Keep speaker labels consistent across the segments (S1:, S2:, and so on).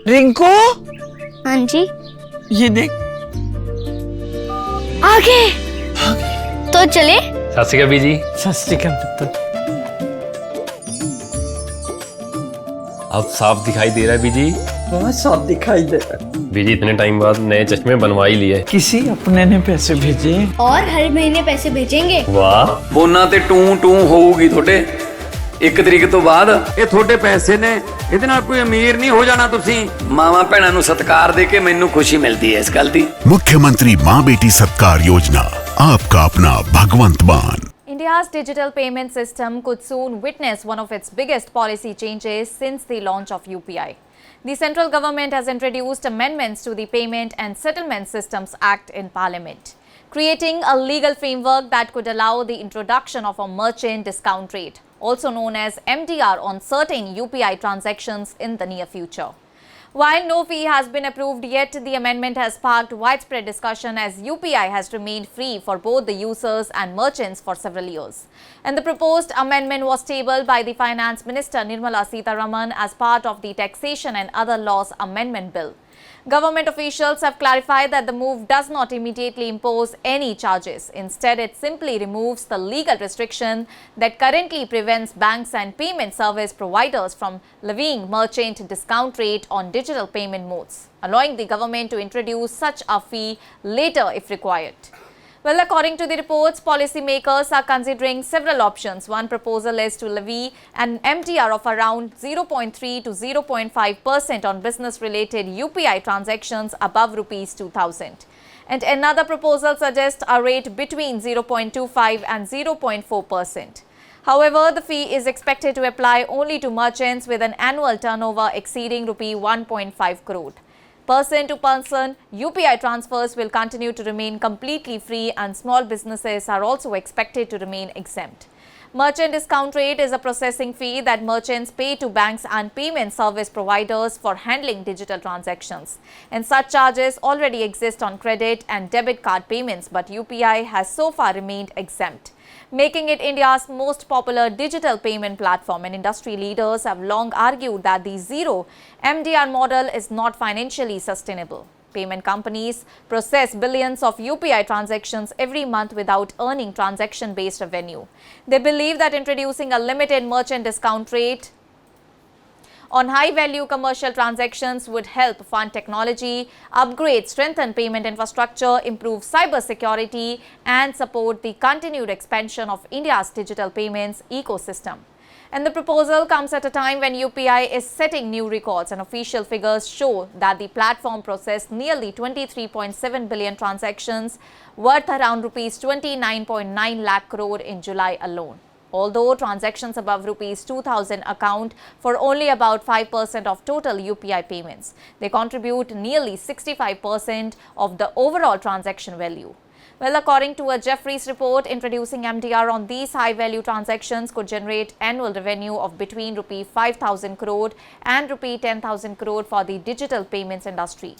S1: रिंकू,
S2: हाँ जी,
S1: ये देख।
S2: आगे तो चले।
S3: सत श्री अकाल बीजी।
S1: सत श्री अकाल पुत्र।
S3: अब साफ दिखाई दे रहा है बीजी।
S1: बहुत साफ दिखाई दे रहा है।
S3: बीजी इतने टाइम बाद नए चश्मे बनवा ही लिए।
S1: किसी अपने ने पैसे भेजे
S2: और हर महीने पैसे भेजेंगे।
S3: वाह।
S4: ਫੋਨਾਂ ਤੇ ਟੂ ਟੂ ਹੋਊਗੀ ਤੁਹਾਡੇ 1 ਤਰੀਕ ਤੋਂ ਬਾਅਦ। ਇਹ ਤੁਹਾਡੇ ਪੈਸੇ ਨੇ, ਇਹਦੇ ਨਾਲ ਕੋਈ ਅਮੀਰ ਨਹੀਂ ਹੋ ਜਾਣਾ ਤੁਸੀਂ। ਮਾਵਾਂ ਭੈਣਾਂ ਨੂੰ ਸਤਿਕਾਰ ਦੇ ਕੇ ਮੈਨੂੰ ਖੁਸ਼ੀ ਮਿਲਦੀ ਹੈ ਇਸ ਗੱਲ ਦੀ।
S5: मुख्यमंत्री माँ बेटी सत्कार योजना, आपका अपना भगवंत मान।
S6: India's digital payment system could soon witness one of its biggest policy changes since the launch of UPI. The central government has introduced amendments to the Payment and Settlement Systems Act in Parliament, creating a legal framework that could allow the introduction of a merchant discount rate, also known as MDR, on certain UPI transactions in the near future. While no fee has been approved yet, the amendment has sparked widespread discussion as UPI has remained free for both the users and merchants for several years. And the proposed amendment was tabled by the Finance Minister Nirmala Sitharaman as part of the Taxation and Other Laws Amendment Bill. Government officials have clarified that the move does not immediately impose any charges. Instead, it simply removes the legal restriction that currently prevents banks and payment service providers from levying merchant discount rate on digital payment modes, allowing the government to introduce such a fee later if required. Well, according to the reports, policymakers are considering several options. One proposal is to levy an MDR of around 0.3 to 0.5% on business-related UPI transactions above Rs 2,000. And another proposal suggests a rate between 0.25 and 0.4%. However, the fee is expected to apply only to merchants with an annual turnover exceeding Rs 1.5 crore. Person-to-person UPI transfers will continue to remain completely free, and small businesses are also expected to remain exempt. Merchant discount rate is a processing fee that merchants pay to banks and payment service providers for handling digital transactions. And such charges already exist on credit and debit card payments, but UPI has so far remained exempt, making it India's most popular digital payment platform. And industry leaders have long argued that the zero MDR model is not financially sustainable. Payment companies process billions of UPI transactions every month without earning transaction-based revenue. They believe that introducing a limited merchant discount rate on high-value commercial transactions would help fund technology, upgrade, strengthen payment infrastructure, improve cybersecurity, and support the continued expansion of India's digital payments ecosystem. And the proposal comes at a time when UPI is setting new records, and official figures show that the platform processed nearly 23.7 billion transactions worth around Rs 29.9 lakh crore in July alone. Although transactions above Rs 2,000 account for only about 5% of total UPI payments, they contribute nearly 65% of the overall transaction value. Well, according to a Jefferies report, introducing MDR on these high-value transactions could generate annual revenue of between Rs 5,000 crore and Rs 10,000 crore for the digital payments industry.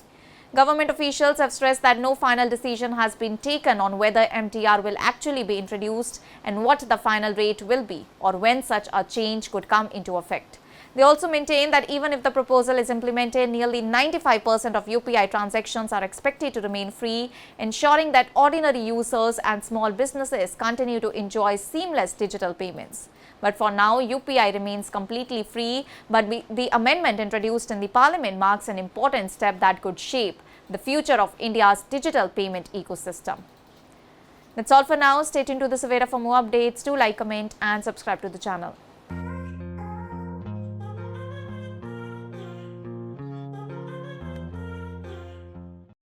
S6: Government officials have stressed that no final decision has been taken on whether MDR will actually be introduced and what the final rate will be, or when such a change could come into effect. They also maintain that even if the proposal is implemented, nearly 95% of UPI transactions are expected to remain free, ensuring that ordinary users and small businesses continue to enjoy seamless digital payments. But for now, UPI remains completely free, but the amendment introduced in the Parliament marks an important step that could shape the future of India's digital payment ecosystem. That's all for now. Stay tuned to the Savera for more updates. Do like, comment and subscribe to the channel.